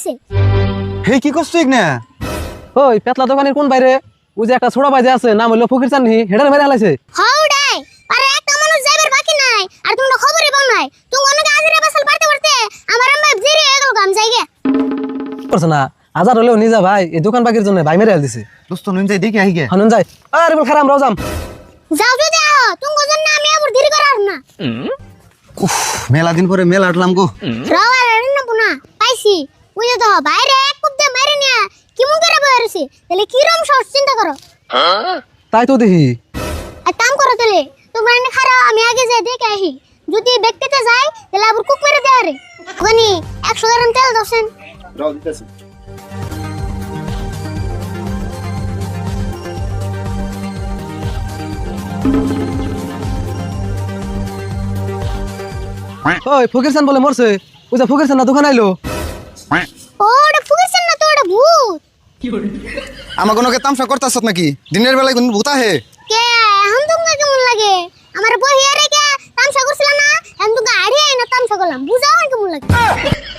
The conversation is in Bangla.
দিছে। হে কি করছ ঠিক না? ওই পেতলা দোকানের কোন বাইরে ওই যে একটা ছোড়া বাজে আছে নাম হইলো ফকির চাননি হেডার মেরে হালাইছে। হাউডাই আরে একটা মানুষ যাইবার বাকি নাই আর তোমরা খবরই পাও নাই। তুমি অনেক আজরে বাসাল পারতে পারতে আমার আম্মা জিরে এগো গাম যাইগে। করছ না হাজার হলেও নিজা ভাই এই দোকান বাকির জন্য ভাই মেরে হাল দিছে। দোস্ত নুন যাই দেখি আহি গে। হানুন যাই আরে বল খারাপ আমরাও যাম। যাও যদি আও তুমি জন্য আমি আবার দেরি করার না। উফ মেলা দিন পরে মেলা আটলাম গো। রাওয়ার না পুনা পাইছি বুঝে তো বাইরে এক কুপ দিয়ে মারি নিয়া কি মুখ করে বইরেছি তাহলে কি রকম সহজ চিন্তা করো। তাই তো দেখি এক কাম করো তাহলে তোমরা এনে খারাপ আমি আগে যাই দেখে আহি যদি ব্যক্তিতে যাই তাহলে আবার কুক মেরে দেয় রে ওখানে 100 গ্রাম তেল দছেন রাও দিতেছি। ওই ফকির চান বলে মরছে ওই যে ফকির চান না দোকান আইলো। ওটা ফুকেছেন না তো ওটা ভূত। আমাকে ওকে তামসা করতাছ নাকি? দিনের বেলায় কোন ভূত আহে? কে এখন তোমাকে কেমন লাগে আমার বই হিয়ারে কে